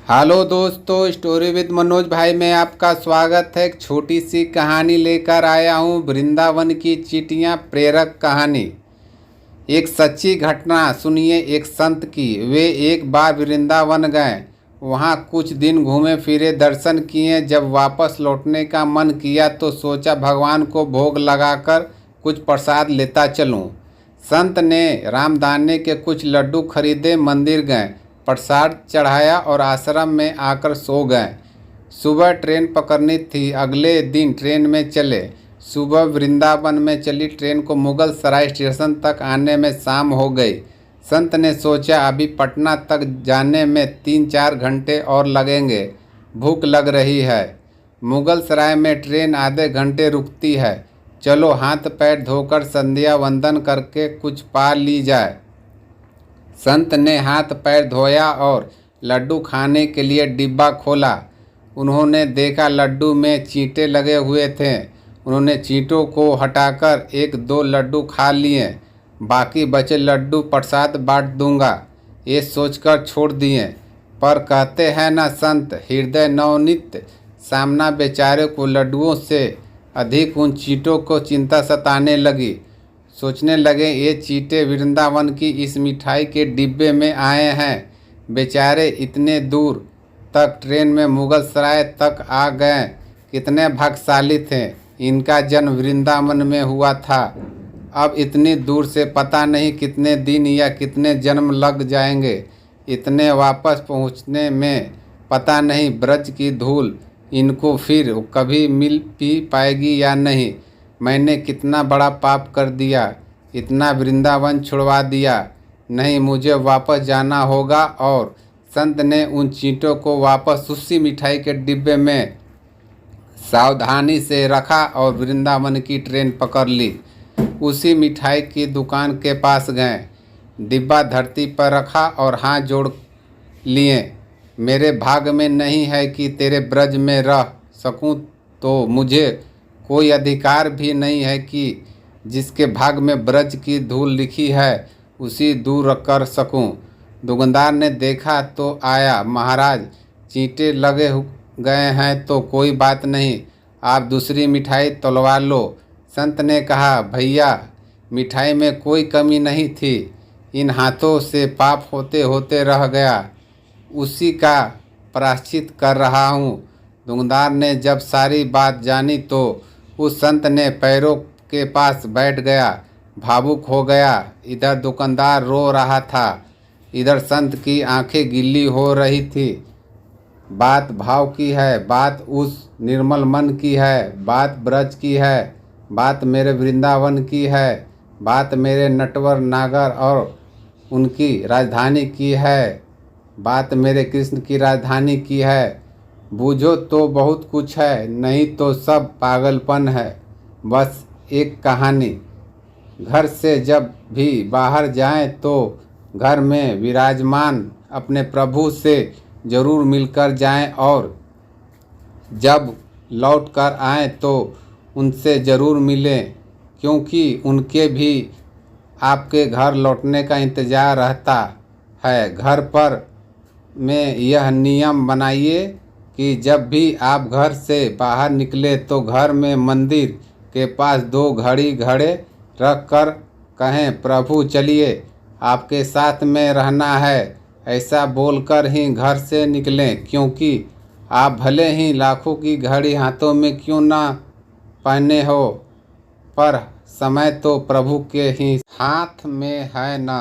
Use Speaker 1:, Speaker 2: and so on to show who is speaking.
Speaker 1: Hello दोस्तों, story with Manoj भाई में आपका स्वागत है। एक छोटी सी कहानी लेकर आया हूँ, वृंदावन की चींटियाँ प्रेरक कहानी। एक सच्ची घटना सुनिए एक संत की। वे एक बार वृंदावन गए, वहाँ कुछ दिन घूमे फिरे, दर्शन किए। जब वापस लौटने का मन किया तो सोचा भगवान को भोग लगाकर कुछ प्रसाद लेता चलूँ। संत ने रामदाने के कुछ लड्डू खरीदे, मंदिर गए, प्रसाद चढ़ाया और आश्रम में आकर सो गए। सुबह ट्रेन पकड़नी थी, अगले दिन ट्रेन में चले। सुबह वृंदावन में चली ट्रेन को मुगल सराय स्टेशन तक आने में शाम हो गई। संत ने सोचा अभी पटना तक जाने में 3-4 घंटे और लगेंगे, भूख लग रही है। मुगल सराय में ट्रेन आधे घंटे रुकती है, चलो हाथ पैर धोकर संध्या वंदन करके कुछ पा ली जाए। संत ने हाथ पैर धोया और लड्डू खाने के लिए डिब्बा खोला। उन्होंने देखा लड्डू में चींटे लगे हुए थे। उन्होंने चींटों को हटाकर 1-2 लड्डू खा लिए, बाकी बचे लड्डू प्रसाद बांट दूंगा, ये सोचकर छोड़ दिए। पर कहते हैं ना संत, हृदय नवनीत। सामना बेचारे को लड्डुओं से अधिक उन चींटों को चिंता सताने लगी। सोचने लगे ये चींटे वृंदावन की इस मिठाई के डिब्बे में आए हैं। बेचारे इतने दूर तक ट्रेन में मुगल सराय तक आ गए, कितने भाग्यशाली थे। इनका जन्म वृंदावन में हुआ था। अब इतनी दूर से पता नहीं कितने दिन या कितने जन्म लग जाएंगे। इतने वापस पहुंचने में पता नहीं ब्रज की धूल इनको फिर कभी मिल भी पाएगी या नहीं। मैंने कितना बड़ा पाप कर दिया, इतना वृंदावन छुड़वा दिया। नहीं, मुझे वापस जाना होगा। और संत ने उन चींटों को वापस उसी मिठाई के डिब्बे में सावधानी से रखा और वृंदावन की ट्रेन पकड़ ली। उसी मिठाई की दुकान के पास गए, डिब्बा धरती पर रखा और हाथ जोड़ लिए। मेरे भाग में नहीं है कि तेरे ब्रज में रह सकूं, तो मुझे कोई अधिकार भी नहीं है कि जिसके भाग में ब्रज की धूल लिखी है उसी दूर कर सकूं। दुकानदार ने देखा तो आया, महाराज चींटे लगे गए हैं तो कोई बात नहीं, आप दूसरी मिठाई तोलवा लो। संत ने कहा, भैया मिठाई में कोई कमी नहीं थी, इन हाथों से पाप होते होते रह गया, उसी का प्रायश्चित कर रहा हूँ। दुकानदार ने जब सारी बात जानी तो उस संत ने पैरों के पास बैठ गया, भावुक हो गया। इधर दुकानदार रो रहा था, इधर संत की आंखें गीली हो रही थी। बात भाव की है, बात उस निर्मल मन की है, बात ब्रज की है, बात मेरे वृंदावन की है, बात मेरे नटवर नागर और उनकी राजधानी की है, बात मेरे कृष्ण की राजधानी की है। बूझो तो बहुत कुछ है, नहीं तो सब पागलपन है। बस एक कहानी, घर से जब भी बाहर जाएं तो घर में विराजमान अपने प्रभु से ज़रूर मिलकर जाएं और जब लौट कर आएँ तो उनसे ज़रूर मिलें, क्योंकि उनके भी आपके घर लौटने का इंतज़ार रहता है। घर पर में यह नियम बनाइए कि जब भी आप घर से बाहर निकले तो घर में मंदिर के पास 2 घड़ी घड़े रख कर कहें, प्रभु चलिए आपके साथ में रहना है। ऐसा बोलकर ही घर से निकलें, क्योंकि आप भले ही लाखों की घड़ी हाथों में क्यों ना पहने हो, पर समय तो प्रभु के ही हाथ में है ना।